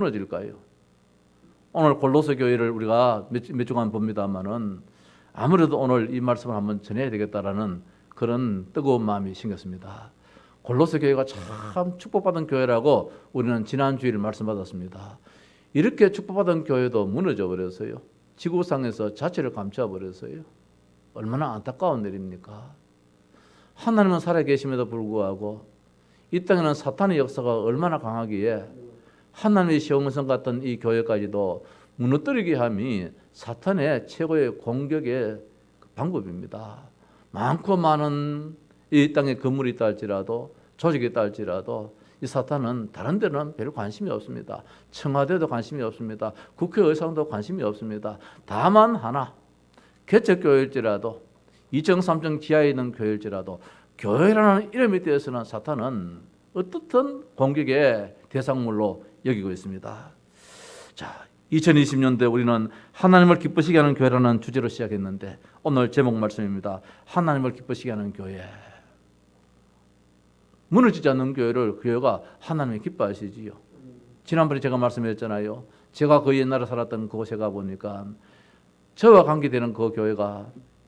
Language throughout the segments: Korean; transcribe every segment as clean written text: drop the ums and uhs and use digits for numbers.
무너질까요? 오늘 골로새 교회를 우리가 몇 주간 봅니다만은 아무래도 오늘 이 말씀을 한번 전해야 되겠다라는 그런 뜨거운 마음이 생겼습니다. 골로새 교회가 참 축복받은 교회라고 우리는 지난 주일 말씀받았습니다. 이렇게 축복받은 교회도 무너져 버렸어요. 지구상에서 자체를 감춰 버렸어요. 얼마나 안타까운 일입니까? 하나님은 살아계심에도 불구하고 이 땅에는 사탄의 역사가 얼마나 강하기에 하나님의 시험성 같은 이 교회까지도 무너뜨리게 함이 사탄의 최고의 공격의 방법입니다. 많고 많은 이 땅에 건물이 있다 할지라도 조직이 있다 할지라도 이 사탄은 다른 데는 별 관심이 없습니다. 청와대도 관심이 없습니다. 국회의장도 관심이 없습니다. 다만 하나, 개척교회일지라도 2층 3층 지하에 있는 교회일지라도 교회라는 이름에 대해서는 사탄은 어떻든 공격의 대상물로 여기고 있습니다. 자, 2020년도에 우리는 하나님을 기쁘시게 하는 교회라는 주제로 시작했는데 오늘 제목 말씀입니다. 하나님을 기쁘시게 하는 교회. 무너지지 않는 교회가 하나님이 기뻐하시지요. 지난번에 제가 말씀했잖아요. 제가 그 옛날에 살았던 그곳에 가보니까 저와 관계되는 그 교회가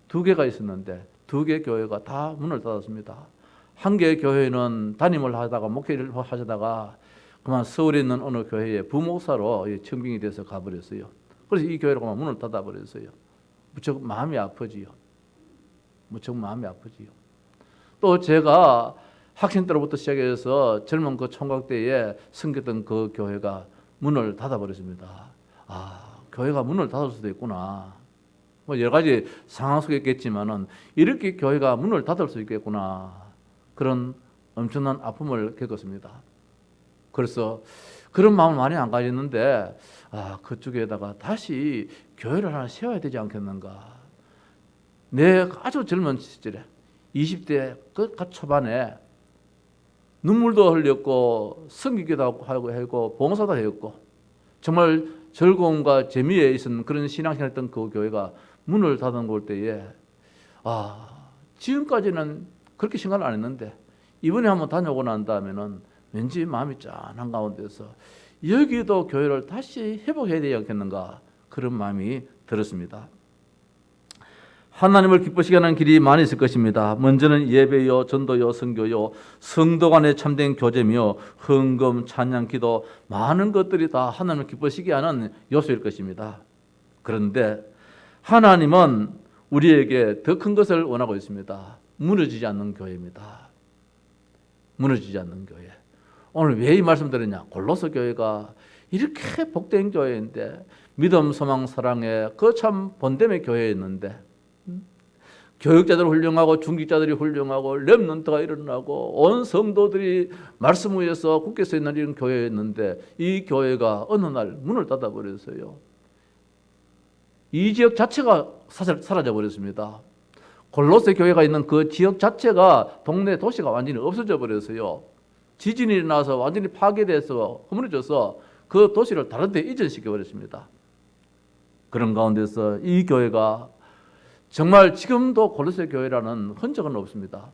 2개가 있었는데 2개 교회가 다 문을 닫았습니다. 한 개의 교회는 담임을 하다가 목회를 하시다가 그만 서울에 있는 어느 교회에 부목사로 청빙이 돼서 가버렸어요. 그래서 이 교회가 문을 닫아버렸어요. 무척 마음이 아프지요. 무척 마음이 아프지요. 또 제가 학생 때로부터 시작해서 젊은 그 총각 때에 섬겼던 그 교회가 문을 닫아버렸습니다. 아, 교회가 문을 닫을 수도 있구나. 뭐 여러 가지 상황 속에 있겠지만은 이렇게 교회가 문을 닫을 수 있겠구나. 그런 엄청난 아픔을 겪었습니다. 그래서 그런 마음을 많이 안 가졌는데 그쪽에다가 다시 교회를 하나 세워야 되지 않겠는가. 내 아주 젊은 시절에 20대 그 초반에 눈물도 흘렸고 섬기기도 하고 봉사도 했고 정말 즐거움과 재미에 있는 그런 신앙생활했던 그 교회가 문을 닫은 걸 때에 지금까지는 그렇게 생각을 안 했는데 이번에 한번 다녀오고 난 다음에는 왠지 마음이 짠한 가운데서 여기도 교회를 다시 회복해야 되지 않겠는가 그런 마음이 들었습니다. 하나님을 기쁘시게 하는 길이 많이 있을 것입니다. 먼저는 예배요, 전도요, 선교요, 성도 간의 참된 교제며 헌금, 찬양, 기도 많은 것들이 다 하나님을 기쁘시게 하는 요소일 것입니다. 그런데 하나님은 우리에게 더 큰 것을 원하고 있습니다. 무너지지 않는 교회입니다. 무너지지 않는 교회. 오늘 왜 이 말씀 드렸냐? 골로새 교회가 이렇게 복된 교회인데 믿음, 소망, 사랑의 그 참 본됨의 교회였는데 교육자들 훌륭하고 중직자들이 훌륭하고 렘넌트가 일어나고 온 성도들이 말씀 위에서 굳게 서 있는 이런 교회였는데 이 교회가 어느 날 문을 닫아버렸어요. 이 지역 자체가 사라져 버렸습니다. 골로새 교회가 있는 그 지역 자체가 동네 도시가 완전히 없어져 버렸어요. 지진이 일어나서 완전히 파괴돼서 허물어져서 그 도시를 다른 데 이전시켜 버렸습니다. 그런 가운데서 이 교회가 정말 지금도 골로새 교회라는 흔적은 없습니다.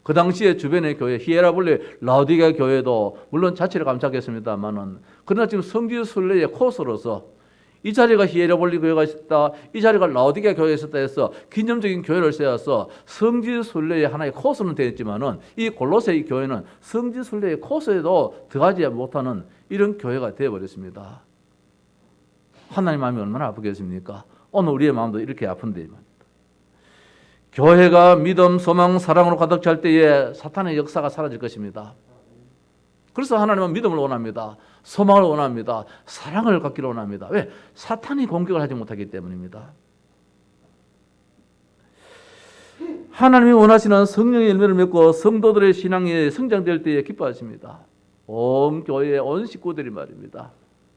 그 당시에 주변의 교회, 히에라볼리, 라오디게아 교회도 물론 자체를 감싸겠습니다만은 그러나 지금 성지 순례의 코스로서 이 자리가 히에라볼리 교회가 있었다, 이 자리가 라오디게아 교회가 있었다 해서 기념적인 교회를 세워서 성지 순례의 하나의 코스는 되었지만은 이 골로새 교회는 성지 순례의 코스에도 들어가지 못하는 이런 교회가 되어버렸습니다. 하나님 마음이 얼마나 아프겠습니까? 오늘 우리의 마음도 이렇게 아픈데 교회가 믿음, 소망, 사랑으로 가득 찰 때에 사탄의 역사가 사라질 것입니다. 그래서 하나님은 믿음을 원합니다. 소망을 원합니다. 사랑을 갖기를 원합니다. 왜? 사탄이 공격을 하지 못하기 때문입니다. 하나님이 원하시는 성령의 열매를 맺고 성도들의 신앙이 성장될 때에 기뻐하십니다. 온 교회의 온 식구들이 말입니다.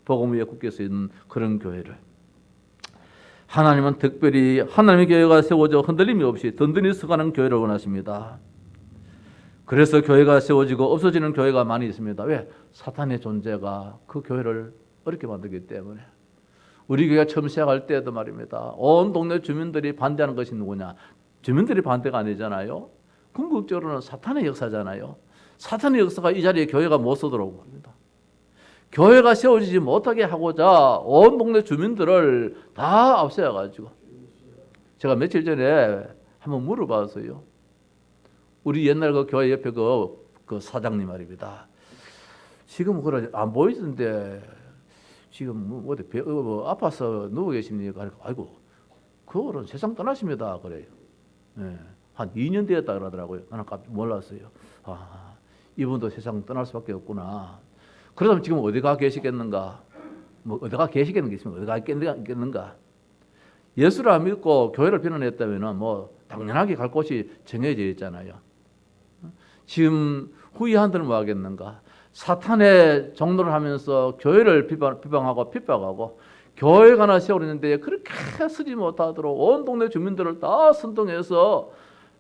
복음 위에 굳게 서 있는 그런 교회를 하나님은 특별히 하나님의 교회가 세워져 흔들림이 없이 든든히 서가는 교회를 원하십니다. 그래서 교회가 세워지고 없어지는 교회가 많이 있습니다. 왜? 사탄의 존재가 그 교회를 어렵게 만들기 때문에. 우리 교회가 처음 시작할 때도 말입니다. 온 동네 주민들이 반대하는 것이 누구냐? 주민들이 반대가 아니잖아요. 궁극적으로는 사탄의 역사잖아요. 사탄의 역사가 이 자리에 교회가 못 서도록 합니다. 교회가 세워지지 못하게 하고자 온 동네 주민들을 다 앞세워가지고 제가 며칠 전에 한번 물어봤어요. 우리 옛날 그 교회 옆에 그 사장님 말입니다. 지금 그래 안 보이던데 지금 어디 아파서 누워 계십니까? 아이고 그거는 세상 떠나십니다. 그래요. 네. 한 2년 되었다 그러더라고요. 나는 깜짝 몰랐어요. 아, 이분도 세상 떠날 수밖에 없구나. 그러면 지금 어디가 계시겠는가? 뭐 어디가 계시겠는 게 있으면 어디가 있겠는가? 예수를 안 믿고 교회를 비난했다면은 뭐 당연하게 갈 곳이 정해져 있잖아요. 지금 후이한들은 뭐 하겠는가? 사탄의 종로를 하면서 교회를 비방하고 핍박하고 교회가 하나 세우는데 그렇게 쓰지 못하도록 온 동네 주민들을 다 선동해서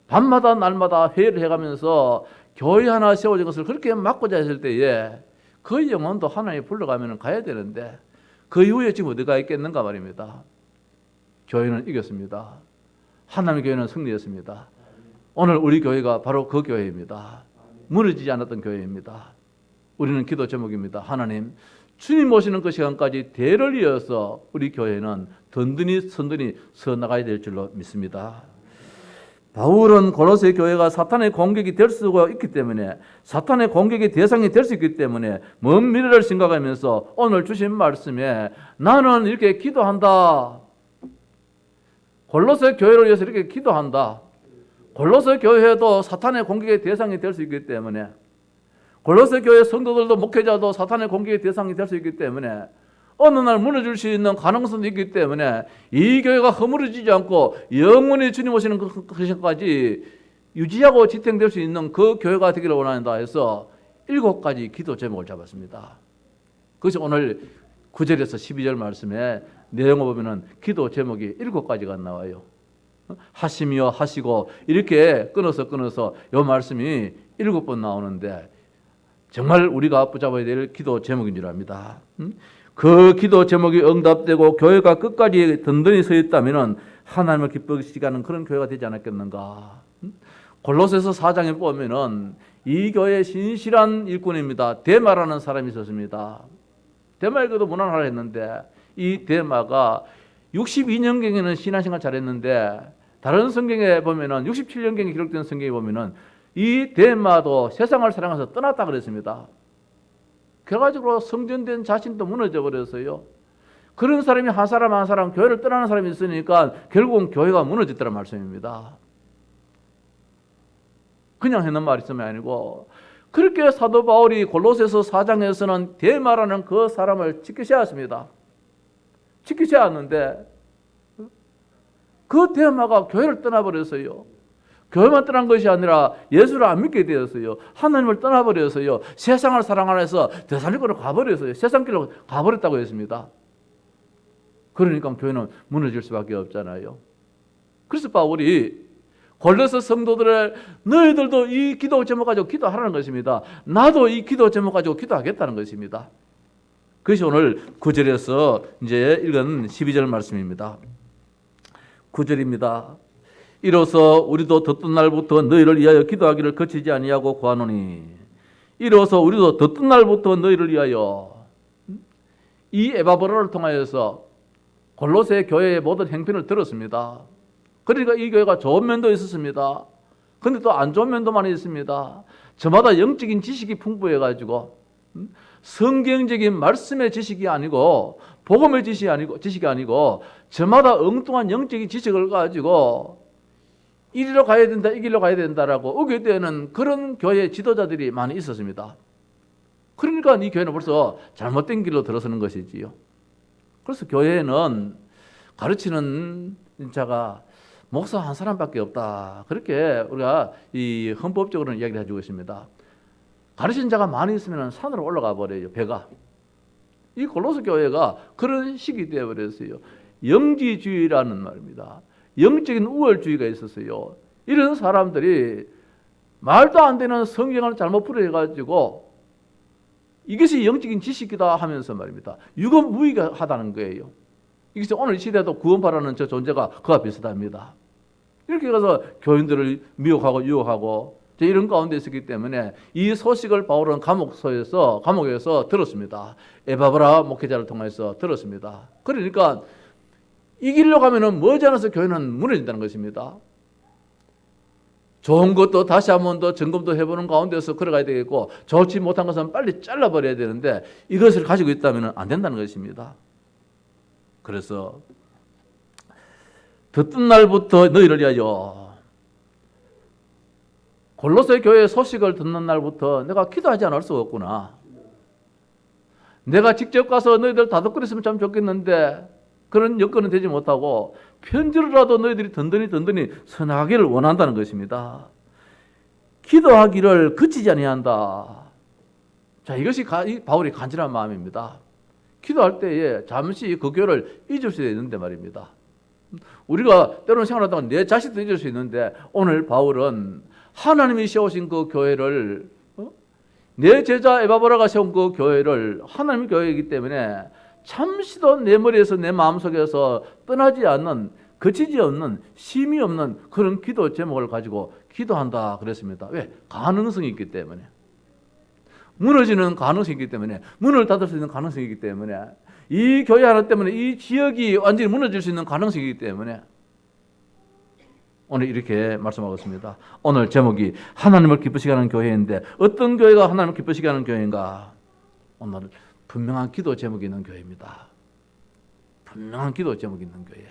밤마다 날마다 회의를 해가면서 교회 하나 세워진 것을 그렇게 막고자 했을 때에 그 영혼도 하나님 불러가면 가야 되는데 그 이후에 지금 어디가 있겠는가 말입니다. 교회는 이겼습니다. 하나님의 교회는 승리했습니다. 오늘 우리 교회가 바로 그 교회입니다. 무너지지 않았던 교회입니다. 우리는 기도 제목입니다. 하나님, 주님 오시는 그 시간까지 대를 이어서 우리 교회는 든든히 선든히 서 나가야 될 줄로 믿습니다. 바울은 골로새 교회가 사탄의 공격이 될 수가 있기 때문에 사탄의 공격의 대상이 될 수 있기 때문에 먼 미래를 생각하면서 오늘 주신 말씀에 나는 이렇게 기도한다. 골로새 교회를 위해서 이렇게 기도한다. 골로새 교회도 사탄의 공격의 대상이 될 수 있기 때문에 골로새 교회 성도들도 목회자도 사탄의 공격의 대상이 될 수 있기 때문에 어느 날 무너질 수 있는 가능성도 있기 때문에 이 교회가 허물어지지 않고 영원히 주님 오시는 그 시간까지 유지하고 지탱될 수 있는 그 교회가 되기를 원한다 해서 7가지 기도 제목을 잡았습니다. 그래서 오늘 9절에서 12절 말씀에 내용을 보면은 기도 제목이 7가지가 나와요. 하시며 하시고 이렇게 끊어서 이 말씀이 7번 나오는데 정말 우리가 붙잡아야 될 기도 제목인 줄 압니다. 그 기도 제목이 응답되고 교회가 끝까지 든든히 서 있다면 하나님을 기쁘시게 하는 그런 교회가 되지 않았겠는가. 골로새서 4장에 보면은 이 교회의 신실한 일꾼입니다. 데마라는 사람이 있었습니다. 데마에게도 문안하라 했는데 이 데마가 62년경에는 신앙생활 잘했는데 다른 성경에 보면은 67년경에 기록된 성경에 보면은 이 데마도 세상을 사랑해서 떠났다 그랬습니다. 그래가지고 성전된 자신도 무너져 버렸어요. 그런 사람이 한 사람 교회를 떠나는 사람이 있으니까 결국은 교회가 무너졌다는 말씀입니다. 그냥 했는 말씀이 아니고 그렇게 사도 바울이 골로새서 4장에서는 데마라는 그 사람을 지키셔야 했습니다. 지키셔야 하는데 그 데마가 교회를 떠나버렸어요. 교회만 떠난 것이 아니라 예수를 안 믿게 되었어요. 하나님을 떠나버렸어요. 세상을 사랑하면서 데살로니가로 가버렸어요. 세상 길로 가버렸다고 했습니다. 그러니까 교회는 무너질 수밖에 없잖아요. 그래서 바울이 골로새 성도들을 너희들도 이 기도 제목 가지고 기도하라는 것입니다. 나도 이 기도 제목 가지고 기도하겠다는 것입니다. 그것이 오늘 9절에서 이제 읽은 12절 말씀입니다. 9절입니다. 이로써 우리도 듣던 날부터 너희를 위하여 기도하기를 거치지 아니하고 구하노니 이로써 우리도 듣던 날부터 너희를 위하여 이 에바브라를 통하여서 골로새 교회의 모든 행편을 들었습니다. 그러니까 이 교회가 좋은 면도 있었습니다. 그런데 또 안 좋은 면도 많이 있습니다. 저마다 영적인 지식이 풍부해가지고 성경적인 말씀의 지식이 아니고 복음의 지식이 아니고 저마다 엉뚱한 영적인 지식을 가지고 이리로 가야 된다, 이 길로 가야 된다라고 의견되는 그런 교회 지도자들이 많이 있었습니다. 그러니까 이 교회는 벌써 잘못된 길로 들어서는 것이지요. 그래서 교회에는 가르치는 자가 목사 한 사람밖에 없다. 그렇게 우리가 이 헌법적으로는 이야기를 해주고 있습니다. 가르치는 자가 많이 있으면 산으로 올라가 버려요, 배가. 이 골로새 교회가 그런 식이 되어버렸어요. 영지주의라는 말입니다. 영적인 우월주의가 있었어요. 이런 사람들이 말도 안 되는 성경을 잘못 풀어가지고 이것이 영적인 지식이다 하면서 말입니다. 유검무의하다는 거예요. 이것이 오늘 이 시대도 구원파라는 저 존재가 그와 비슷합니다. 이렇게 가서 교인들을 미혹하고 유혹하고 이런 가운데 있었기 때문에 이 소식을 바울은 감옥에서 들었습니다. 에바브라 목회자를 통해서 들었습니다. 그러니까 이기려고 하면은 머지않아서 교회는 무너진다는 것입니다. 좋은 것도 다시 한 번 더 점검도 해보는 가운데서 걸어가야 되겠고, 좋지 못한 것은 빨리 잘라버려야 되는데 이것을 가지고 있다면 안 된다는 것입니다. 그래서 듣던 날부터 너희를 위하여, 골로새 교회 소식을 듣는 날부터 내가 기도하지 않을 수가 없구나. 내가 직접 가서 너희들 다독거렸으면 참 좋겠는데 그런 여건은 되지 못하고 편지로라도 너희들이 든든히 선하기를 원한다는 것입니다. 기도하기를 그치지 아니한다. 자, 이것이 바울이 간절한 마음입니다. 기도할 때에 잠시 그 교회를 잊을 수 있는데 말입니다. 우리가 때로는 생활하다가 내 자식도 잊을 수 있는데, 오늘 바울은 하나님이 세우신 그 교회를, 내 제자 에바브라가 세운 그 교회를, 하나님의 교회이기 때문에 잠시도 내 머리에서 내 마음속에서 떠나지 않는, 거치지 않는, 쉼이 없는 그런 기도 제목을 가지고 기도한다 그랬습니다. 왜? 가능성이 있기 때문에. 무너지는 가능성이 있기 때문에, 문을 닫을 수 있는 가능성이 있기 때문에, 이 교회 하나 때문에 이 지역이 완전히 무너질 수 있는 가능성이 있기 때문에 오늘 이렇게 말씀하고 있습니다. 오늘 제목이 하나님을 기쁘시게 하는 교회인데, 어떤 교회가 하나님을 기쁘시게 하는 교회인가? 오늘 분명한 기도 제목이 있는 교회입니다. 분명한 기도 제목이 있는 교회.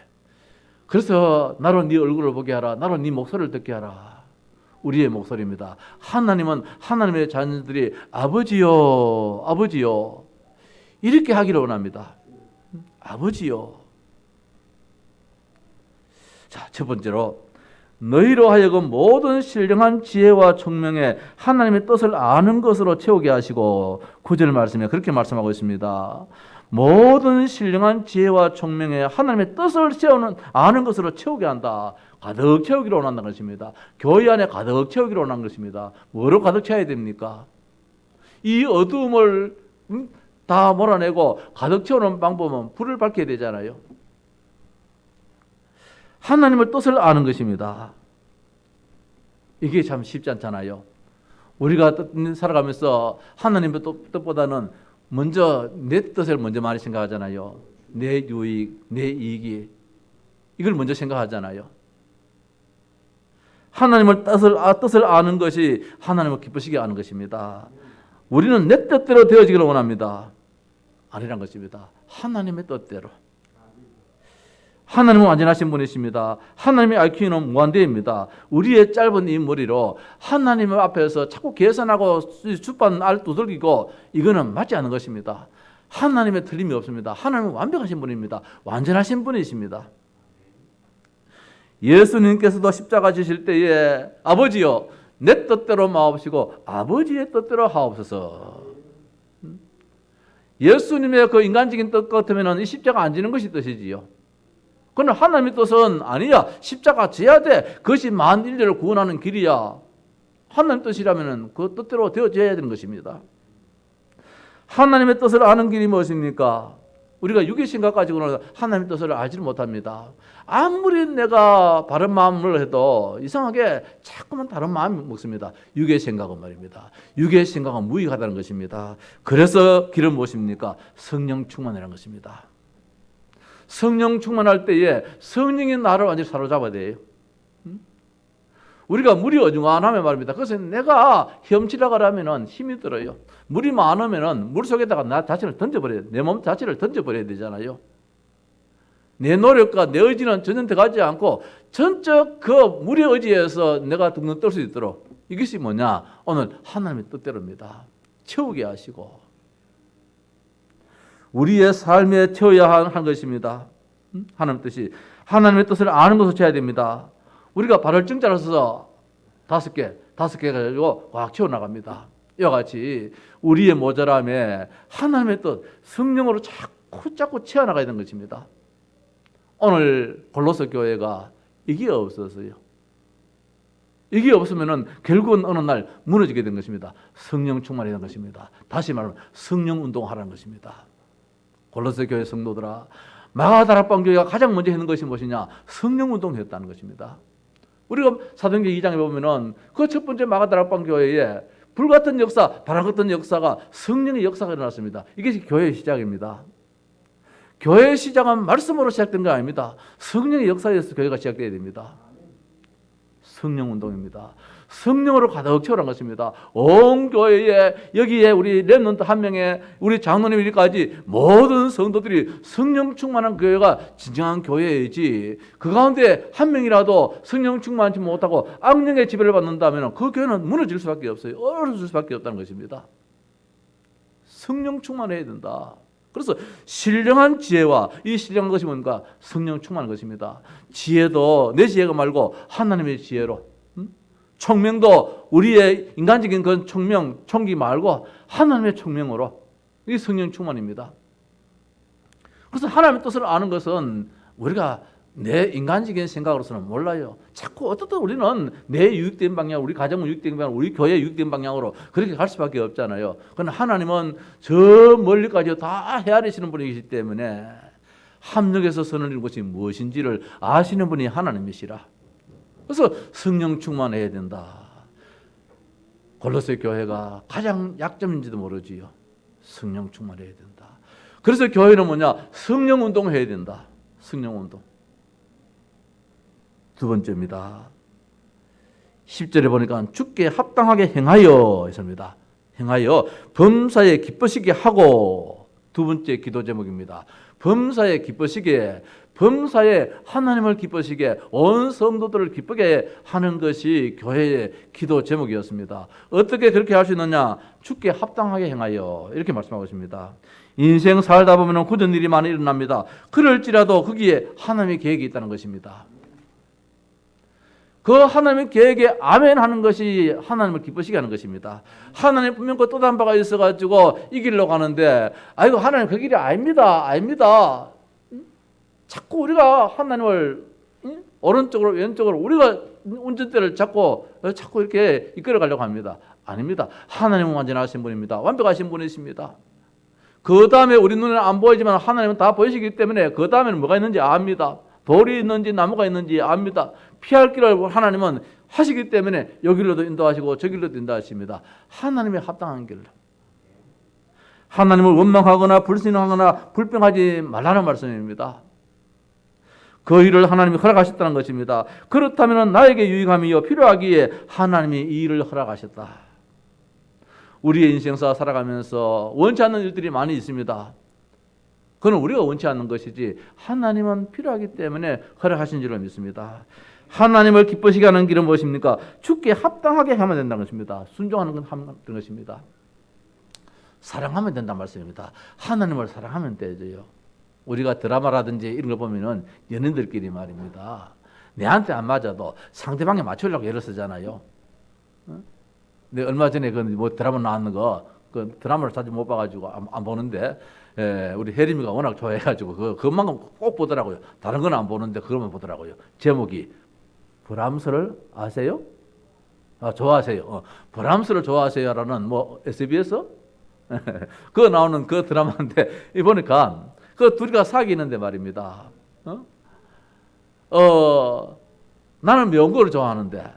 그래서 나로 네 얼굴을 보게 하라, 나로 네 목소리를 듣게 하라. 우리의 목소리입니다. 하나님은 하나님의 자녀들이 아버지요, 아버지요 이렇게 하기를 원합니다. 아버지요. 자, 첫 번째로 너희로 하여금 모든 신령한 지혜와 총명에 하나님의 뜻을 아는 것으로 채우게 하시고, 9절 말씀에 그렇게 말씀하고 있습니다. 모든 신령한 지혜와 총명에 하나님의 뜻을 아는 것으로 채우게 한다. 가득 채우기를 원한다는 것입니다. 교회 안에 가득 채우기를 원하는 것입니다. 뭐로 가득 채워야 됩니까? 이 어두움을 다 몰아내고 가득 채우는 방법은 불을 밝혀야 되잖아요. 하나님의 뜻을 아는 것입니다. 이게 참 쉽지 않잖아요. 우리가 살아가면서 하나님의 뜻보다는 먼저 내 뜻을 먼저 많이 생각하잖아요. 내 유익, 내 이익이, 이걸 먼저 생각하잖아요. 하나님의 뜻을 아는 것이 하나님을 기쁘시게 하는 것입니다. 우리는 내 뜻대로 되어지기를 원합니다. 아니란 것입니다. 하나님의 뜻대로. 하나님은 완전하신 분이십니다. 하나님의 IQ는 무한대입니다. 우리의 짧은 이 머리로 하나님 앞에서 자꾸 계산하고 주판 알 두들기고, 이거는 맞지 않은 것입니다. 하나님의 틀림이 없습니다. 하나님은 완벽하신 분입니다. 완전하신 분이십니다. 예수님께서도 십자가 지실 때에 아버지여 내 뜻대로 마옵시고 아버지의 뜻대로 하옵소서. 예수님의 그 인간적인 뜻 같으면 이 십자가 안 지는 것이 뜻이지요. 그러나 하나님의 뜻은 아니야. 십자가 져야 돼. 그것이 만인류를 구원하는 길이야. 하나님 뜻이라면 그 뜻대로 되어져야 되는 것입니다. 하나님의 뜻을 아는 길이 무엇입니까? 우리가 육의 생각 가지고는 하나님의 뜻을 알지를 못합니다. 아무리 내가 바른 마음을 해도 이상하게 자꾸만 다른 마음이 먹습니다. 육의 생각은 말입니다. 육의 생각은 무익하다는 것입니다. 그래서 길은 무엇입니까? 성령 충만이라는 것입니다. 성령 충만할 때에 성령이 나를 완전히 사로잡아야 돼요. 우리가 물이 어중간하면 말입니다. 그래서 내가 헤엄치려고 힘이 들어요. 물이 많으면 물 속에다가 나 자신을 던져버려야 돼. 내 몸 자체를 던져버려야 되잖아요. 내 노력과 내 의지는 전혀 들어가지 않고 전적 그 물의 의지에서 내가 둥둥 뜰 수 있도록, 이것이 뭐냐? 오늘 하나님의 뜻대로입니다. 채우게 하시고 우리의 삶에 채워야 하는 것입니다. 하나님의 뜻이, 하나님의 뜻을 아는 것으로 채워야 됩니다. 우리가 발을 정자를 써서 5개 가지고 꽉 채워나갑니다. 이와 같이 우리의 모자람에 하나님의 뜻, 성령으로 자꾸 채워나가야 되는 것입니다. 오늘 골로새 교회가 이게 없었어요. 이게 없으면 결국은 어느 날 무너지게 된 것입니다. 성령 충만이라는 것입니다. 다시 말하면 성령 운동하라는 것입니다. 골로새 교회 성도들아, 마가다락방 교회가 가장 먼저 했는 것이 무엇이냐? 성령 운동했다는 것입니다. 우리가 사도행전 2장에 보면은 그 첫 번째 마가다락방 교회에 불같은 역사, 바람 같은 역사가 성령의 역사가 일어났습니다. 이게 교회의 시작입니다. 교회의 시작은 말씀으로 시작된 거 아닙니다. 성령의 역사에서 교회가 시작되어야 됩니다. 성령 운동입니다. 성령으로 가득 채워난 것입니다. 온 교회에 여기에 우리 렘넌트 한 명에 우리 장로님까지 모든 성도들이 성령 충만한 교회가 진정한 교회이지, 그 가운데 한 명이라도 성령 충만하지 못하고 악령의 지배를 받는다면 그 교회는 무너질 수밖에 없어요. 얼어질 수밖에 없다는 것입니다. 성령 충만해야 된다. 그래서 신령한 지혜와 이 신령한 것이 뭔가? 성령 충만한 것입니다. 지혜도 내 지혜가 말고 하나님의 지혜로, 총명도 우리의 인간적인 그런 총명, 총기 말고 하나님의 총명으로, 이게 성령 충만입니다. 그래서 하나님의 뜻을 아는 것은 우리가 내 인간적인 생각으로서는 몰라요. 자꾸 어떻든 우리는 내 유익된 방향, 우리 가정은 유익된 방향, 우리 교회 유익된 방향으로 그렇게 갈 수밖에 없잖아요. 그러나 하나님은 저 멀리까지 다 헤아리시는 분이기 때문에 합력해서 선을 이룬 것이 무엇인지를 아시는 분이 하나님이시라. 그래서 성령 충만해야 된다. 골로새 교회가 가장 약점인지도 모르지요. 성령 충만해야 된다. 그래서 교회는 뭐냐? 성령 운동해야 된다. 성령 운동. 두 번째입니다. 10절에 보니까 주께 합당하게 행하여 했습니다. 행하여 범사에 기쁘시게 하고, 두 번째 기도 제목입니다. 범사에 기쁘시게, 범사에 하나님을 기쁘시게, 온 성도들을 기쁘게 하는 것이 교회의 기도 제목이었습니다. 어떻게 그렇게 할 수 있느냐? 주께 합당하게 행하여, 이렇게 말씀하고 있습니다. 인생 살다 보면 굳은 일이 많이 일어납니다. 그럴지라도 거기에 하나님의 계획이 있다는 것입니다. 그 하나님의 계획에 아멘 하는 것이 하나님을 기쁘시게 하는 것입니다. 하나님 분명 그 뜻한 바가 있어가지고 이 길로 가는데, 아이고 하나님 그 길이 아닙니다. 아닙니다. 자꾸 우리가 하나님을 오른쪽으로 왼쪽으로 우리가 운전대를 자꾸 이렇게 이끌어 가려고 합니다. 아닙니다. 하나님은 완전하신 분입니다. 완벽하신 분이십니다. 그 다음에 우리 눈에는 안 보이지만 하나님은 다 보이시기 때문에 그 다음에는 뭐가 있는지 압니다. 돌이 있는지 나무가 있는지 압니다. 피할 길을 하나님은 하시기 때문에 여기로도 인도하시고 저기로도 인도하십니다. 하나님의 합당한 길로. 하나님을 원망하거나 불신하거나 불평하지 말라는 말씀입니다. 그 일을 하나님이 허락하셨다는 것입니다. 그렇다면 나에게 유익함이요 필요하기에 하나님이 이 일을 허락하셨다. 우리의 인생사 살아가면서 원치 않는 일들이 많이 있습니다. 그건 우리가 원치 않는 것이지 하나님은 필요하기 때문에 허락하신 줄로 믿습니다. 하나님을 기쁘시게 하는 길은 무엇입니까? 주께 합당하게 하면 된다는 것입니다. 순종하는 건 하는 것입니다. 사랑하면 된다는 말씀입니다. 하나님을 사랑하면 되죠. 우리가 드라마라든지 이런 거 보면은 연인들끼리 말입니다. 내한테 안 맞아도 상대방에 맞추려고 애를 쓰잖아요. 내 얼마 전에 그 뭐 드라마 나왔는 거, 그 드라마를 자주 못 봐가지고 안 보는데, 우리 혜림이가 워낙 좋아해가지고 그것만큼 꼭 보더라고요. 다른 건 안 보는데 그것만 보더라고요. 제목이 브람스를 아세요? 아, 좋아하세요. 브람스를 좋아하세요라는 뭐 SBS 그거 나오는 그 드라마인데 이 보니까 그 둘이가 사귀는데 말입니다. 나는 명거를 좋아하는데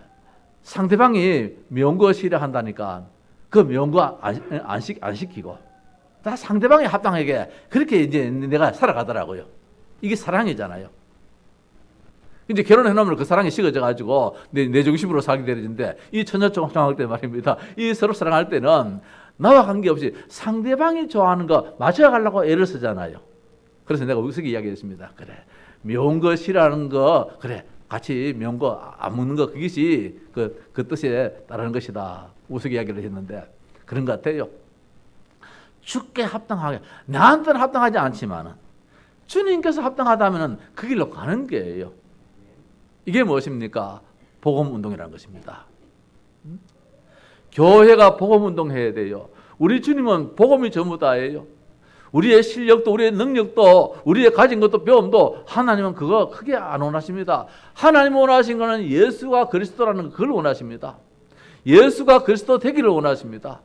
상대방이 명거 싫어한다니까 그 명거 안 시키고 다 상대방이 합당하게 그렇게 이제 내가 살아가더라고요. 이게 사랑이잖아요. 이제 결혼해 놓으면 그 사랑이 식어져 가지고 내 중심으로 살게 되는데, 이 처녀청할 때 말입니다. 이 서로 사랑할 때는 나와 관계없이 상대방이 좋아하는 거 맞춰가려고 애를 쓰잖아요. 그래서 내가 우스개 이야기했습니다. 그래, 명거 싫어하는 거, 그래, 같이 명거 안 먹는 거, 그것이 그 뜻에 따르는 것이다. 우스개 이야기를 했는데 그런 것 같아요. 주께 합당하게, 나한테는 합당하지 않지만은 주님께서 합당하다면은 그 길로 가는 게예요. 이게 무엇입니까? 복음 운동이라는 것입니다. 교회가 복음 운동해야 돼요. 우리 주님은 복음이 전부 다예요. 우리의 실력도 우리의 능력도 우리의 가진 것도 배움도 하나님은 그거 크게 안 원하십니다. 하나님 원하신 것은 예수가 그리스도라는 그걸 원하십니다. 예수가 그리스도 되기를 원하십니다.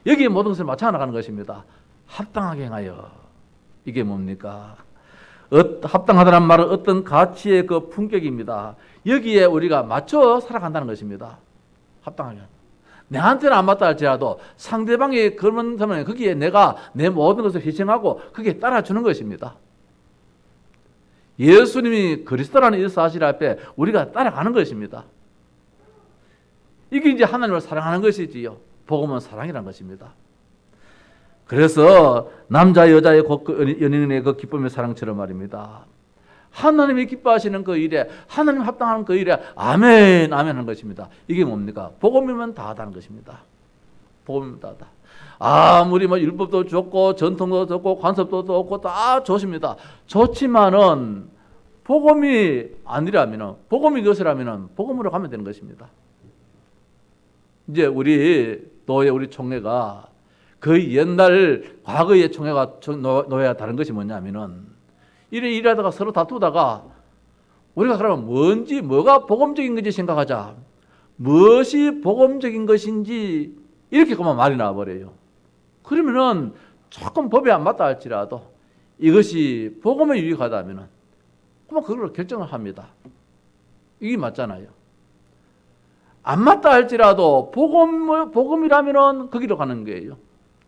여기에 모든 것을 맞춰 나가는 것입니다. 합당하게 행하여. 이게 뭡니까? 합당하다는 말은 어떤 가치의 그 품격입니다. 여기에 우리가 맞춰 살아간다는 것입니다. 합당하게. 내한테는 안 맞다 할지라도 상대방이 그러면 거기에 내가 내 모든 것을 희생하고 거기에 따라주는 것입니다. 예수님이 그리스도라는 이 사실 앞에 우리가 따라가는 것입니다. 이게 이제 하나님을 사랑하는 것이지요. 복음은 사랑이라는 것입니다. 그래서 남자 여자의 연인의 그 기쁨의 사랑처럼 말입니다. 하나님이 기뻐하시는 그 일에, 하나님 합당하는 그 일에 아멘 아멘 하는 것입니다. 이게 뭡니까? 복음이면 다하다는 것입니다. 복음이면 다하다. 아무리 뭐 율법도 좋고 전통도 좋고 관습도 좋고 다 좋습니다. 좋지만은 복음이 아니라면은, 복음이 그것이라면은 복음으로 가면 되는 것입니다. 이제 우리 총회가 거의 옛날 과거의 총회가 노예와 다른 것이 뭐냐면은 이래 일하다가 서로 다투다가 우리가 그러면 뭐가 복음적인 건지 생각하자. 무엇이 복음적인 것인지 이렇게 그만 말이 나와버려요. 그러면은 조금 법에 안 맞다 할지라도 이것이 복음에 유익하다면은 그만 그걸 결정을 합니다. 이게 맞잖아요. 안 맞다 할지라도 복음이라면은 거기로 가는 거예요.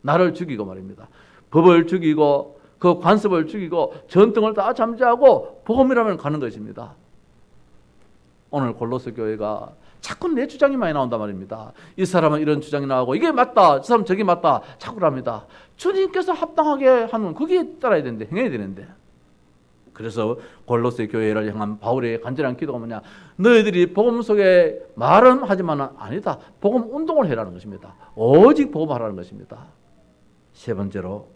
나를 죽이고 말입니다. 법을 죽이고 그 관습을 죽이고 전통을 다 잠재하고 복음이라면 가는 것입니다. 오늘 골로새 교회가 자꾸 내 주장이 많이 나온단 말입니다. 이 사람은 이런 주장이 나오고 이게 맞다, 저 사람은 저게 맞다 자꾸 합니다. 주님께서 합당하게 하는 거기에 따라야 되는데, 행해야 되는데. 그래서 골로새 교회를 향한 바울의 간절한 기도가 뭐냐? 너희들이 복음 속에 말은 하지만 아니다. 복음 운동을 해라는 것입니다. 오직 복음하라는 것입니다. 세 번째로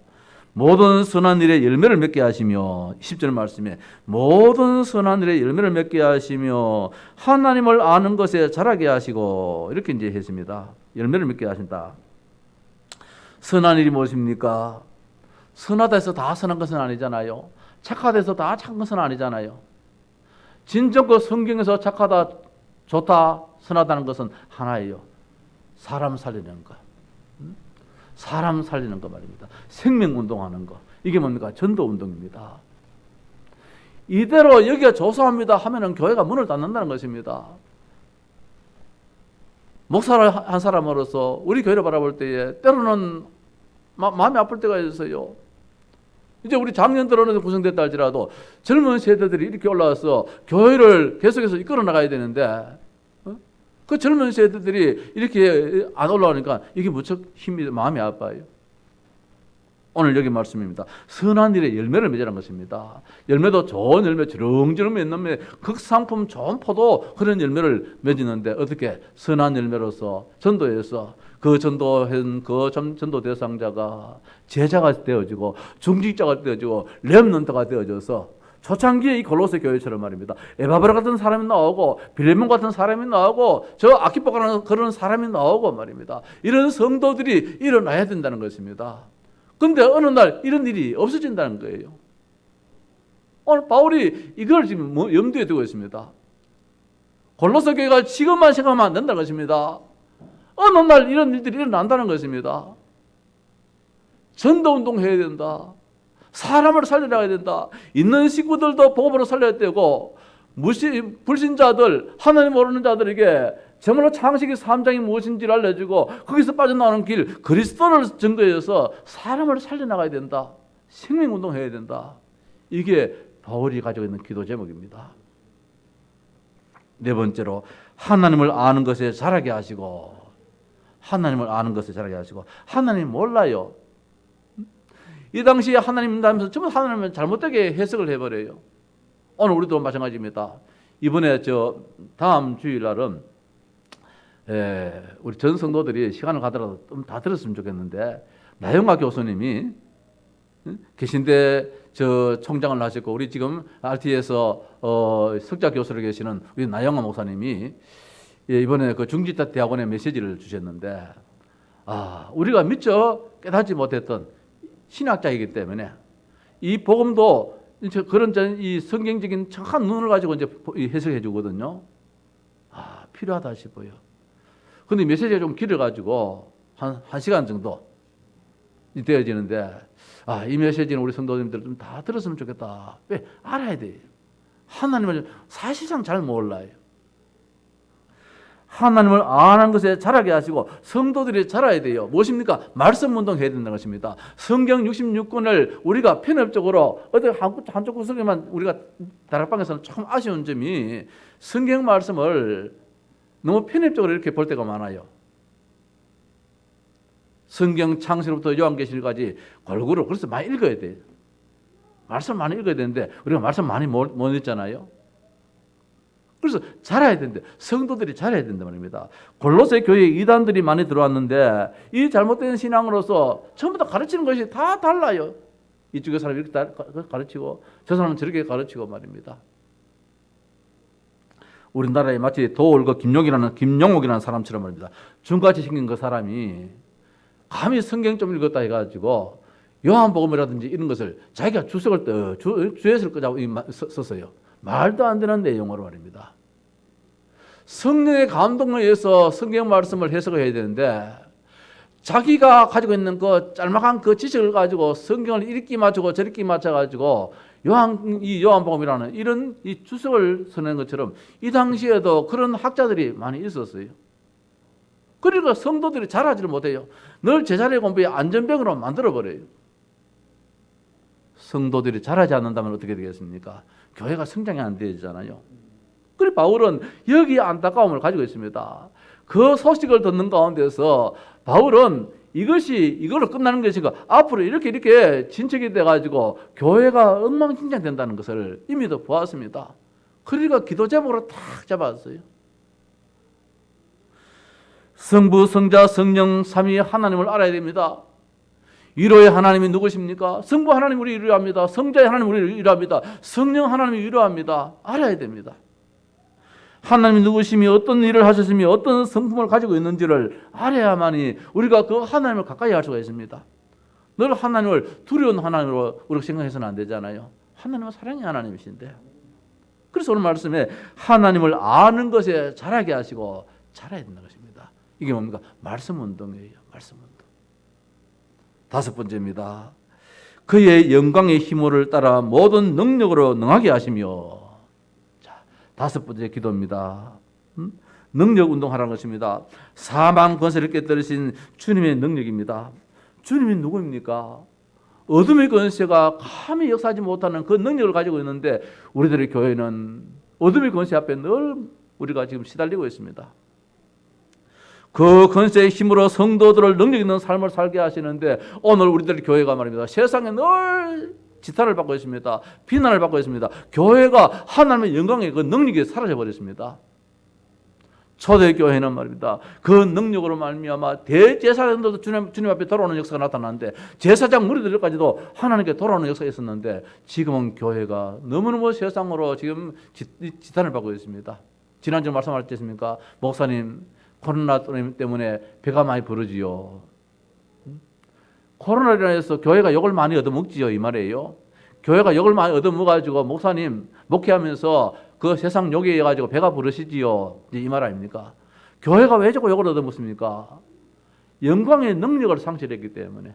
모든 선한 일에 열매를 맺게 하시며 10절 말씀에 모든 선한 일에 열매를 맺게 하시며 하나님을 아는 것에 자라게 하시고 이렇게 이제 했습니다. 열매를 맺게 하신다. 선한 일이 무엇입니까? 선하다 해서 다 선한 것은 아니잖아요. 착하다 해서 다 착한 것은 아니잖아요. 진정 그 성경에서 착하다, 좋다, 선하다는 것은 하나예요. 사람 살리는 것. 사람 살리는 거 말입니다. 생명운동하는 거. 이게 뭡니까? 전도운동입니다. 이대로 여기가 조소합니다 하면은 교회가 문을 닫는다는 것입니다. 목사를 한 사람으로서 우리 교회를 바라볼 때에 때로는 마음이 아플 때가 있어요. 이제 우리 작년 들어는 구성됐다 할지라도 젊은 세대들이 이렇게 올라와서 교회를 계속해서 이끌어 나가야 되는데 그 젊은 세대들이 이렇게 안 올라오니까 이게 무척 힘이, 마음이 아파요. 오늘 여기 말씀입니다. 선한 일에 열매를 맺으라는 것입니다. 열매도 좋은 열매, 주렁주렁 맺는 극상품 좋은 포도 그런 열매를 맺는데 어떻게 선한 열매로서 전도해서 그 전도한 그 전도 대상자가 제자가 되어지고 중직자가 되어지고 렘넌트가 되어져서 초창기에 이 골로새 교회처럼 말입니다. 에바브라 같은 사람이 나오고 빌레몬 같은 사람이 나오고 저 아키포라는 그런 사람이 나오고 말입니다. 이런 성도들이 일어나야 된다는 것입니다. 그런데 어느 날 이런 일이 없어진다는 거예요. 오늘 바울이 이걸 지금 염두에 두고 있습니다. 골로새 교회가 지금만 생각하면 안 된다는 것입니다. 어느 날 이런 일들이 일어난다는 것입니다. 전도운동 해야 된다. 사람을 살려야 된다. 있는 식구들도 복음으로 살려야 되고 불신자들, 하나님 모르는 자들에게 정말로 창세기 3장이 무엇인지를 알려주고 거기서 빠져나오는 길, 그리스도를 증거해서 사람을 살려나가야 된다. 생명운동해야 된다. 이게 바울이 가지고 있는 기도 제목입니다. 네 번째로 하나님을 아는 것에 자라게 하시고 하나님을 아는 것에 자라게 하시고 하나님 몰라요. 이 당시에 하나님 하면서 전부 하나님을 잘못되게 해석을 해버려요. 오늘 우리도 마찬가지입니다. 이번에 다음 주일날은 우리 전 성도들이 시간을 가더라도 좀 다 들었으면 좋겠는데 나영아 교수님이 계신데 총장을 하셨고 우리 지금 RT에서 석자 교수로 계시는 우리 나영아 목사님이 이번에 그 중지대 대학원에 메시지를 주셨는데 우리가 미처 깨닫지 못했던 신학자이기 때문에 이 복음도 그런 이 성경적인 정확한 눈을 가지고 이제 해석해 주거든요. 필요하다 싶어요. 근데 메시지가 좀 길어가지고 한 시간 정도 되어지는데 이 메시지는 우리 성도님들 좀 다 들었으면 좋겠다. 왜? 알아야 돼요. 하나님을 사실상 잘 몰라요. 하나님을 아는 것에 자라게 하시고 성도들이 자라야 돼요. 무엇입니까? 말씀 운동해야 된다는 것입니다. 성경 66권을 우리가 편협적으로 어디 한쪽 구석에만 우리가 다락방에서는 조금 아쉬운 점이 성경 말씀을 너무 편협적으로 이렇게 볼 때가 많아요. 성경 창세로부터 요한계시록까지 골고루 그래서 많이 읽어야 돼요. 말씀 많이 읽어야 되는데 우리가 말씀 많이 못 읽잖아요. 그래서 잘해야 되는데 성도들이 잘해야 된단 말입니다. 골로새 교회에 이단들이 많이 들어왔는데 이 잘못된 신앙으로서 전부 다 가르치는 것이 다 달라요. 이쪽의 사람이 이렇게 가르치고 저 사람은 저렇게 가르치고 말입니다. 우리나라에 마치 도올거 김용옥이라는 사람처럼 말입니다. 중같이 생긴 그 사람이 감히 성경 좀 읽었다 해가지고 요한복음이라든지 이런 것을 자기가 주석을 주에서 끄자고 썼어요. 말도 안 되는 내용으로 말입니다. 성령의 감동에 의해서 성경 말씀을 해석을 해야 되는데 자기가 가지고 있는 그 짤막한 그 지식을 가지고 성경을 이렇게 맞추고 저렇게 맞춰가지고 요한복음이라는 이런 이 주석을 서는 것처럼 이 당시에도 그런 학자들이 많이 있었어요. 그러니까 성도들이 잘하지를 못해요. 늘 제자리 공부에 안전병으로 만들어버려요. 성도들이 잘하지 않는다면 어떻게 되겠습니까? 교회가 성장이 안 되잖아요. 그래 바울은 여기 안타까움을 가지고 있습니다. 그 소식을 듣는 가운데서 바울은 이걸로 끝나는 것이고 앞으로 이렇게 진척이 돼가지고 교회가 엉망진창 된다는 것을 이미도 보았습니다. 그러니까 기도 제목으로 탁 잡았어요. 성부, 성자, 성령, 삼위 하나님을 알아야 됩니다. 위로의 하나님이 누구십니까? 성부 하나님 우리 위로합니다. 성자의 하나님 우리 위로합니다. 성령 하나님이 위로합니다. 알아야 됩니다. 하나님이 누구시며 어떤 일을 하셨으며 어떤 성품을 가지고 있는지를 알아야만이 우리가 그 하나님을 가까이 할 수가 있습니다. 늘 하나님을 두려운 하나님으로 우리가 생각해서는 안 되잖아요. 하나님은 사랑의 하나님이신데. 그래서 오늘 말씀에 하나님을 아는 것에 자라게 하시고 자라야 된다는 것입니다. 이게 뭡니까? 말씀 운동이에요. 말씀 운동. 다섯 번째입니다. 그의 영광의 힘을 따라 모든 능력으로 능하게 하시며. 자, 다섯 번째 기도입니다. 능력 운동하라는 것입니다. 사망 권세를 깨뜨리신 주님의 능력입니다. 주님이 누구입니까? 어둠의 권세가 감히 역사하지 못하는 그 능력을 가지고 있는데 우리들의 교회는 어둠의 권세 앞에 늘 우리가 지금 시달리고 있습니다. 그 권세의 힘으로 성도들을 능력 있는 삶을 살게 하시는데 오늘 우리들 교회가 말입니다. 세상에 늘 지탄을 받고 있습니다. 비난을 받고 있습니다. 교회가 하나님의 영광의 그 능력이 사라져 버렸습니다. 초대교회는 말입니다. 그 능력으로 말미암아 대제사장들도 주님 앞에 돌아오는 역사가 나타나는데 제사장 무리들까지도 하나님께 돌아오는 역사가 있었는데 지금은 교회가 너무너무 세상으로 지금 지탄을 받고 있습니다. 지난주에 말씀하셨지 않습니까? 목사님 코로나 때문에 배가 많이 부르지요. 코로나로 인해서 교회가 욕을 많이 얻어먹지요. 이 말이에요. 교회가 욕을 많이 얻어먹어가지고 목사님 목회하면서 그 세상 욕에 가지고 배가 부르시지요. 이 말 아닙니까? 교회가 왜 자꾸 욕을 얻어먹습니까? 영광의 능력을 상실했기 때문에.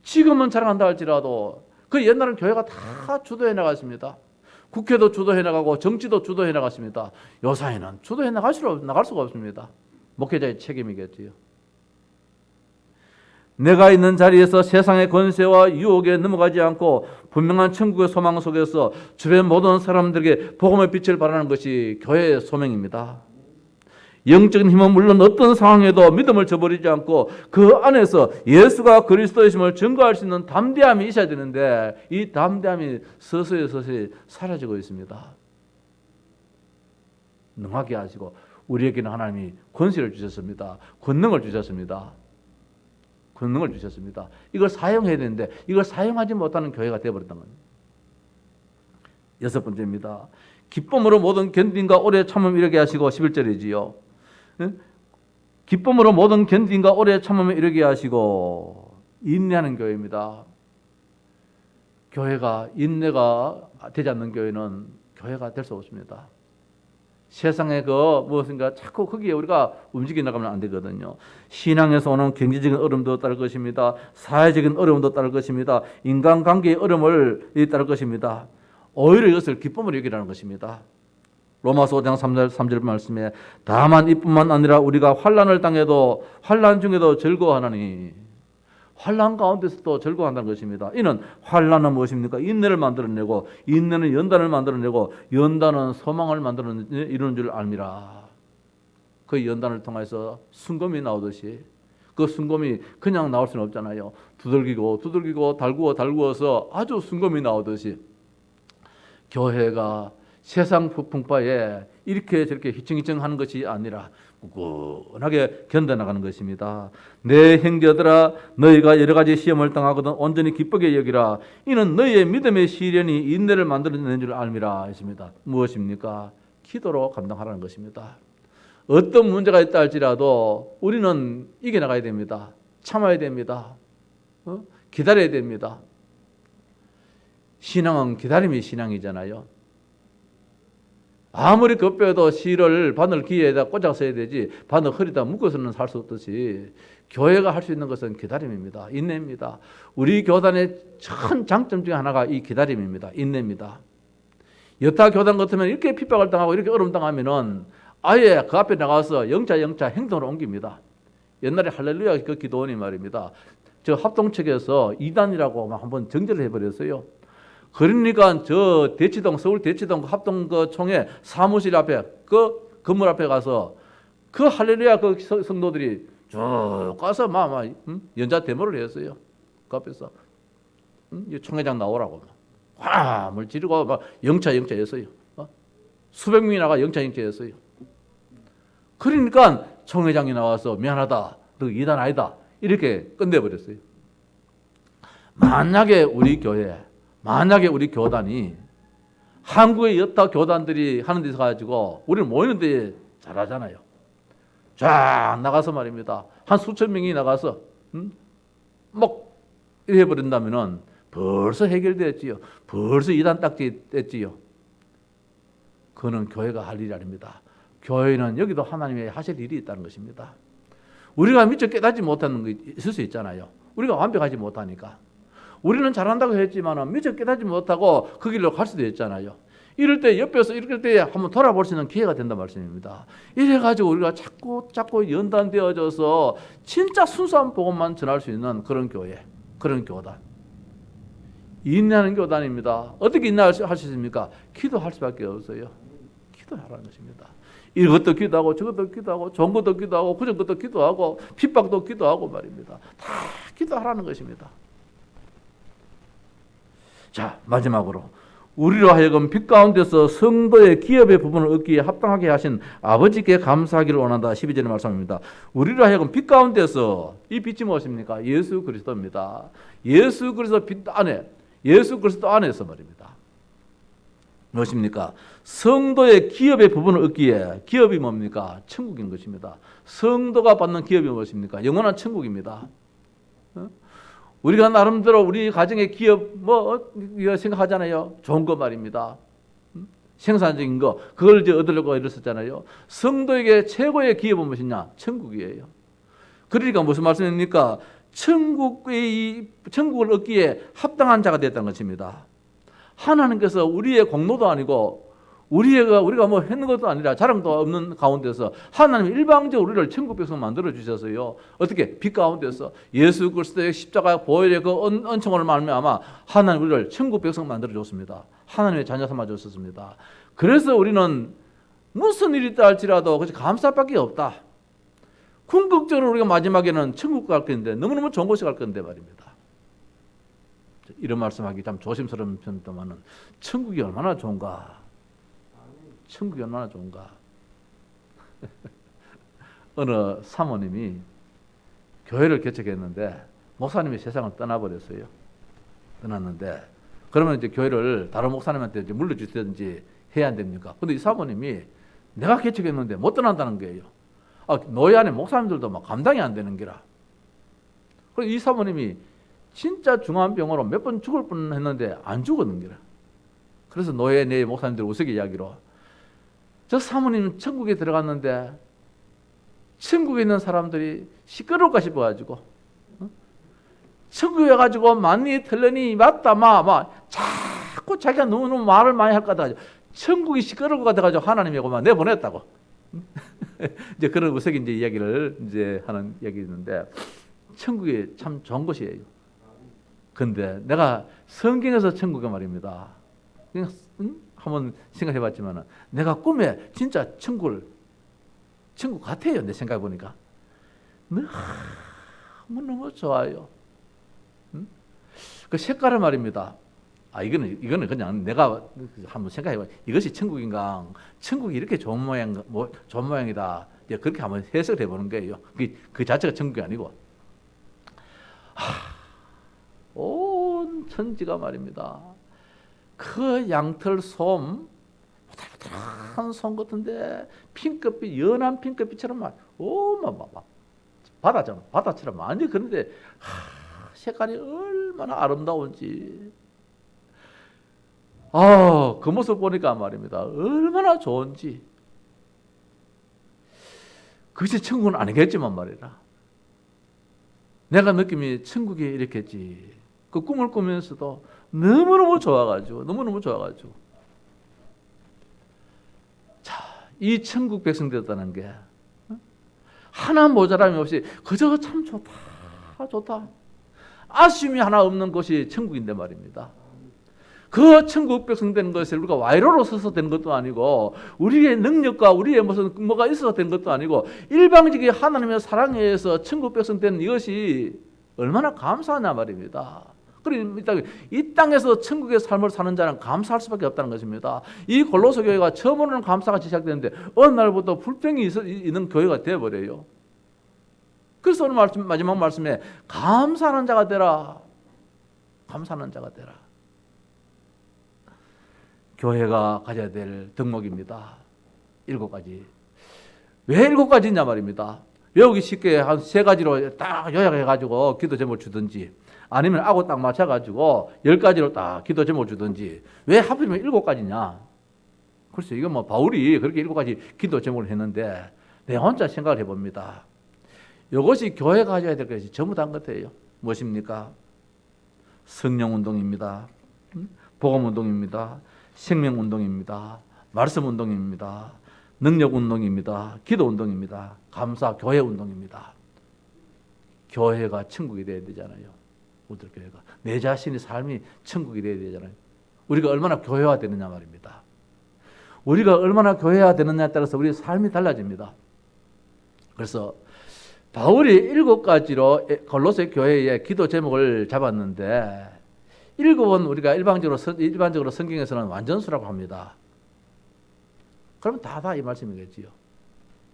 지금은 잘한다 할지라도 그 옛날은 교회가 다 주도해 나갔습니다. 국회도 주도해 나가고 정치도 주도해 나갔습니다. 요사이는 주도해 나갈 수가 없습니다. 목회자의 책임이겠지요. 내가 있는 자리에서 세상의 권세와 유혹에 넘어가지 않고 분명한 천국의 소망 속에서 주변 모든 사람들에게 복음의 빛을 발하는 것이 교회의 소명입니다. 영적인 힘은 물론 어떤 상황에도 믿음을 저버리지 않고 그 안에서 예수가 그리스도이심을 증거할 수 있는 담대함이 있어야 되는데 이 담대함이 서서히 사라지고 있습니다. 능하게 하시고 우리에게는 하나님이 권세를 주셨습니다. 권능을 주셨습니다. 권능을 주셨습니다. 이걸 사용해야 되는데 이걸 사용하지 못하는 교회가 되어버렸던 겁니다. 여섯 번째입니다. 기쁨으로 모든 견딘과 오래 참음 이르게 하시고 11절이지요. 기쁨으로 모든 견딘과 오래 참음을 이르게 하시고 인내하는 교회입니다. 교회가 인내가 되지 않는 교회는 교회가 될 수 없습니다. 세상의 그 무엇인가 자꾸 거기에 우리가 움직여 나가면 안 되거든요. 신앙에서 오는 경제적인 어려움도 따를 것입니다. 사회적인 어려움도 따를 것입니다. 인간관계의 어려움을 따를 것입니다. 오히려 이것을 기쁨으로 여기라는 것입니다. 로마서 5장 3절 말씀에 다만 이뿐만 아니라 우리가 환난을 당해도 환난 중에도 즐거워하나니, 환난 가운데서도 즐거워한다는 것입니다. 이는 환난은 무엇입니까? 인내를 만들어내고, 인내는 연단을 만들어내고, 연단은 소망을 이루는 줄 알미라. 그 연단을 통해서 순금이 나오듯이, 그 순금이 그냥 나올 수는 없잖아요. 두들기고 달구어서 아주 순금이 나오듯이 교회가 세상 풍파에 이렇게 저렇게 휘청휘청하는 것이 아니라 꿋꿋하게 견뎌나가는 것입니다. 내 형제들아, 너희가 여러 가지 시험을 당하거든 온전히 기쁘게 여기라. 이는 너희의 믿음의 시련이 인내를 만들어내는 줄 알미라 했습니다. 무엇입니까? 기도로 감당하라는 것입니다. 어떤 문제가 있다 할지라도 우리는 이겨나가야 됩니다. 참아야 됩니다. 기다려야 됩니다. 신앙은 기다림이 신앙이잖아요. 아무리 급해도 실을 바늘 귀에다 꽂아 써야 되지 바늘 허리다 묶어서는 살 수 없듯이 교회가 할 수 있는 것은 기다림입니다. 인내입니다. 우리 교단의 큰 장점 중에 하나가 이 기다림입니다. 인내입니다. 여타 교단 같으면 이렇게 핍박을 당하고 이렇게 어려움 당하면은 아예 그 앞에 나가서 영차 행동으로 옮깁니다. 옛날에 할렐루야 그 기도원이 말입니다. 저 합동측에서 이단이라고 막 한번 정죄를 해버렸어요. 그러니까 저 대치동 서울 대치동 합동 그 총회 사무실 앞에 그 건물 앞에 가서 그 할렐루야 그 성도들이 쭉 가서 막 연자 데모를 했어요. 그 앞에서 총회장 나오라고 화물 지르고 막 영차했어요. 수백 명이 나가 영차했어요. 그러니까 총회장이 나와서 미안하다, 너 이단 아니다 이렇게 끝내버렸어요. 만약에 우리 교단이 한국의 여타 교단들이 하는 데서 가지고 우리는 모이는데 잘하잖아요. 쫙 나가서 말입니다. 한 수천 명이 나가서 막 이래 버린다면은 벌써 해결됐지요. 벌써 이단 딱지 뗐지요. 그거는 교회가 할 일이 아닙니다. 교회는 여기도 하나님의 하실 일이 있다는 것입니다. 우리가 미처 깨닫지 못하는 게 있을 수 있잖아요. 우리가 완벽하지 못하니까. 우리는 잘한다고 했지만 미처 깨닫지 못하고 그 길로 갈 수도 있잖아요. 이럴 때 옆에서 이럴 때 한번 돌아볼 수 있는 기회가 된다 말씀입니다. 이래가지고 우리가 자꾸 연단되어져서 진짜 순수한 복음만 전할 수 있는 그런 교회, 그런 교단. 인내하는 교단입니다. 어떻게 인내할 수 있습니까? 기도할 수밖에 없어요. 기도하라는 것입니다. 이것도 기도하고 저것도 기도하고 좋은 것도 기도하고 그전 것도 기도하고 핍박도 기도하고 말입니다. 다 기도하라는 것입니다. 자, 마지막으로 우리로 하여금 빛 가운데서 성도의 기업의 부분을 얻기에 합당하게 하신 아버지께 감사하기를 원한다. 12절의 말씀입니다. 우리로 하여금 빛 가운데서, 이 빛이 무엇입니까? 예수 그리스도입니다. 예수 그리스도 빛 안에, 예수 그리스도 안에서 말입니다. 무엇입니까? 성도의 기업의 부분을 얻기에, 기업이 뭡니까? 천국인 것입니다. 성도가 받는 기업이 무엇입니까? 영원한 천국입니다. 우리가 나름대로 우리 가정의 기업 이거 생각하잖아요. 좋은 거 말입니다. 생산적인 거 그걸 이제 얻으려고 이랬었잖아요. 성도에게 최고의 기업은 무엇이냐? 천국이에요. 그러니까 무슨 말씀입니까? 천국을 얻기에 합당한 자가 됐다는 것입니다. 하나님께서 우리의 공로도 아니고 우리가 뭐 했는 것도 아니라 자랑도 없는 가운데서 하나님 일방적으로 우리를 천국 백성 만들어 주셔서요. 어떻게? 빛 가운데서 예수 그리스도의 십자가 보혈의 그 은총을 말미암아 하나님 우리를 천국 백성 만들어 줬습니다. 하나님의 자녀 삼아 줬습니다. 그래서 우리는 무슨 일이 있다 할지라도 그저 감사밖에 없다. 궁극적으로 우리가 마지막에는 천국 갈 건데 너무너무 좋은 곳에 갈 건데 말입니다. 이런 말씀하기 참 조심스러운 편이지만은 천국이 얼마나 좋은가. 천국이 얼마나 좋은가. 어느 사모님이 교회를 개척했는데 목사님이 세상을 떠나버렸어요. 떠났는데 그러면 이제 교회를 다른 목사님한테 이제 물려주든지 해야 안 됩니까? 근데 이 사모님이 내가 개척했는데 못 떠난다는 거예요. 노예 안에 목사님들도 막 감당이 안 되는 게라. 그래서 이 사모님이 진짜 중한 병으로 몇 번 죽을 뻔했는데 안 죽었는 게라. 그래서 노예 내 목사님들 우스갯 이야기로 저 사모님 천국에 들어갔는데 천국에 있는 사람들이 시끄러울까 싶어가지고 천국에 가지고 맞니 틀리니 맞다 자꾸 자기가 너무너무 말을 많이 할 것 같아가지고 천국이 시끄러울 것 같아가지고 하나님이고만 내보냈다고. 이제 그런 우스개 이제 이야기를 이제 하는 얘기 있는데 천국이 참 좋은 곳이에요. 근데 내가 성경에서 천국에 말입니다. 그냥 한번 생각해봤지만 내가 꿈에 진짜 천국 같아요. 내 생각해 보니까 너무 좋아요. 그 색깔은 말입니다. 이거는 그냥 내가 한번 생각해봐. 이것이 천국인가? 천국이 이렇게 좋은 모양이다. 이제 그렇게 한번 해석을 해보는 거예요. 그 자체가 천국이 아니고. 온 천지가 말입니다. 그 양털 솜, 보들보들한 솜 같은데 핑크빛, 연한 핑크빛처럼 바다처럼 완전 그런데 색깔이 얼마나 아름다운지. 그 모습 보니까 말입니다. 얼마나 좋은지. 그것이 천국은 아니겠지만 말이라. 내가 느낌이 천국이 이렇겠지. 그 꿈을 꾸면서도 너무너무 좋아가지고. 자, 이 천국 백성 되었다는 게 하나 모자람이 없이 그저 참 좋다. 아쉬움이 하나 없는 것이 천국인데 말입니다. 그 천국 백성 되는 것을 우리가 와이로로 서서 된 것도 아니고 우리의 능력과 우리의 무슨 뭐가 있어서 된 것도 아니고 일방적인 하나님의 사랑에 의해서 천국 백성 된 이것이 얼마나 감사하냐 말입니다. 그러니까 이 땅에서 천국의 삶을 사는 자는 감사할 수밖에 없다는 것입니다. 이 골로새 교회가 처음으로는 감사가 시작되는데 어느 날부터 불평이 있는 교회가 되어버려요. 그래서 오늘 마지막 말씀에 감사하는 자가 되라. 교회가 가져야 될 덕목입니다. 7가지. 왜 7가지냐 말입니다. 외우기 쉽게 한 3가지로 딱 요약해가지고 기도 제목을 주든지 아니면 아고 딱 맞춰가지고 10가지로 딱 기도 제목을 주든지 왜 하필이면 7가지냐. 글쎄 이건 바울이 그렇게 7가지 기도 제목을 했는데 내가 혼자 생각을 해봅니다. 이것이 교회가 가져야 될 것이 전부 다인 것 같아요. 무엇입니까? 성령운동입니다. 복음운동입니다. 생명운동입니다. 말씀운동입니다. 능력운동입니다. 기도운동입니다. 감사 교회운동입니다. 교회가 천국이 되어야 되잖아요. 우리 교회가 내 자신의 삶이 천국이 되어야 되잖아요. 우리가 얼마나 교회화 되느냐 말입니다. 우리가 얼마나 교회화 되느냐에 따라서 우리의 삶이 달라집니다. 그래서 바울이 7가지로 골로새 교회의 기도 제목을 잡았는데 7은 우리가 일반적으로 성경에서는 완전수라고 합니다. 그러면 다 이 말씀이겠지요.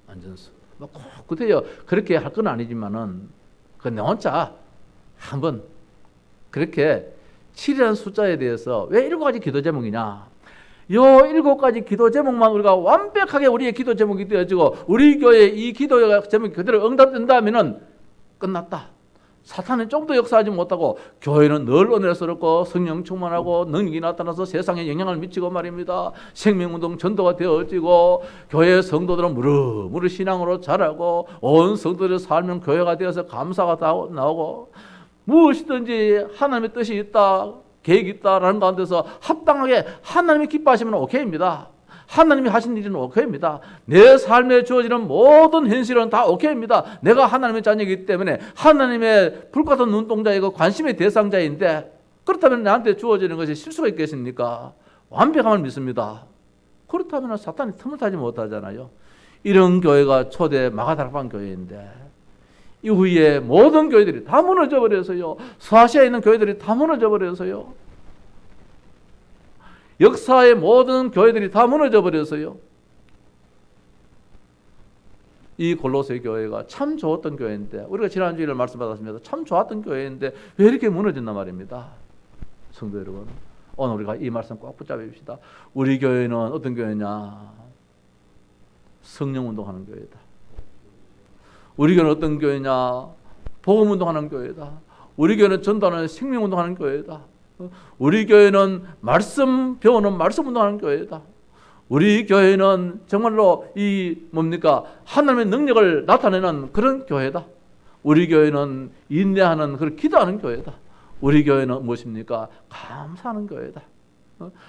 완전수. 꼭 그때요 그렇게 할 건 아니지만은 그 내 혼자 한번 그렇게 7이라는 숫자에 대해서 왜 7가지 기도 제목이냐? 요 7가지 기도 제목만 우리가 완벽하게 우리의 기도 제목이 되어지고 우리 교회 이 기도 제목이 그대로 응답된다면은 끝났다. 사탄은 좀 더 역사하지 못하고 교회는 늘 은혜스럽고 성령 충만하고 능력이 나타나서 세상에 영향을 미치고 말입니다. 생명운동 전도가 되어지고 교회 성도들은 무르무르 신앙으로 자라고 온 성도들의 삶은 교회가 되어서 감사가 나오고 무엇이든지 하나님의 뜻이 있다 계획이 있다라는 가운데서 합당하게 하나님이 기뻐하시면 오케이입니다. 하나님이 하신 일은 오케이입니다. 내 삶에 주어지는 모든 현실은 다 오케이입니다. 내가 하나님의 자녀이기 때문에 하나님의 불같은 눈동자이고 관심의 대상자인데 그렇다면 나한테 주어지는 것이 실수가 있겠습니까? 완벽함을 믿습니다. 그렇다면 사탄이 틈을 타지 못하잖아요. 이런 교회가 초대 마가다락방 교회인데 이후에 모든 교회들이 다 무너져 버려서요. 서아시아에 있는 교회들이 다 무너져 버려서요. 역사의 모든 교회들이 다 무너져 버려서요. 이 골로새 교회가 참 좋았던 교회인데 우리가 지난주에 말씀받았습니다. 참 좋았던 교회인데 왜 이렇게 무너졌나 말입니다. 성도 여러분, 오늘 우리가 이 말씀 꼭 붙잡읍시다. 우리 교회는 어떤 교회냐? 성령운동하는 교회다. 우리 교회는 어떤 교회냐? 복음운동하는 교회다. 우리 교회는 전도하는 생명운동하는 교회다. 우리 교회는 말씀 배우는 말씀 운동하는 교회다. 우리 교회는 정말로 이 뭡니까? 하나님의 능력을 나타내는 그런 교회다. 우리 교회는 인내하는, 그런 기도하는 교회다. 우리 교회는 무엇입니까? 감사하는 교회다.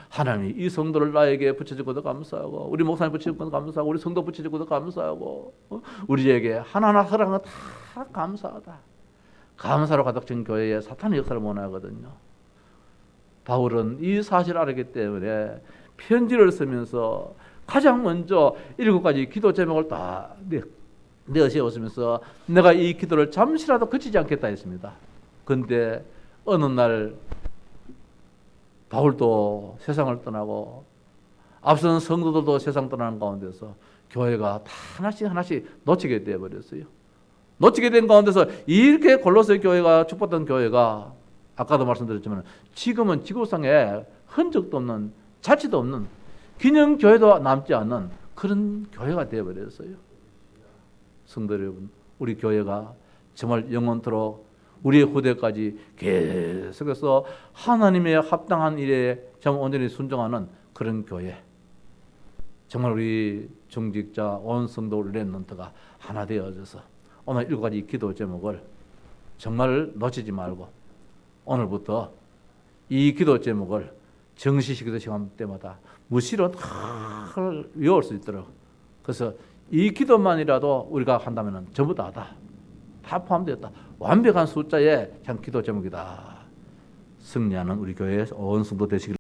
하나님이 이 성도를 나에게 붙여준 것도 감사하고, 우리 목사님 붙여준 것도 감사하고, 우리 성도 붙여준 것도 감사하고, 우리에게 하나하나 허락한 것 다 감사하다. 감사로 가득 찬 교회에 사탄의 역사를 원하거든요. 바울은 이 사실을 알았기 때문에 편지를 쓰면서 가장 먼저 7가지 기도 제목을 다 내세웠으면서 내가 이 기도를 잠시라도 그치지 않겠다 했습니다. 그런데 어느 날 바울도 세상을 떠나고 앞선 성도들도 세상 떠나는 가운데서 교회가 다 하나씩 놓치게 되어버렸어요. 놓치게 된 가운데서 이렇게 골로새 교회가 축복받던 교회가 아까도 말씀드렸지만 지금은 지구상에 흔적도 없는, 자취도 없는, 기념교회도 남지 않는 그런 교회가 되어버렸어요. 성도 여러분, 우리 교회가 정말 영원토록 우리의 후대까지 계속해서 하나님의 합당한 일에 정말 온전히 순종하는 그런 교회, 정말 우리 중직자 온 성도 렘넌트가 하나 되어져서 오늘 7가지 기도 제목을 정말 놓치지 말고 오늘부터 이 기도 제목을 정시식 기도 시간 때마다 무시로 다 외울 수 있도록, 그래서 이 기도만이라도 우리가 한다면 전부 다다 포함되었다. 완벽한 숫자의 참 기도 제목이다. 승리하는 우리 교회의 온 성도 되시길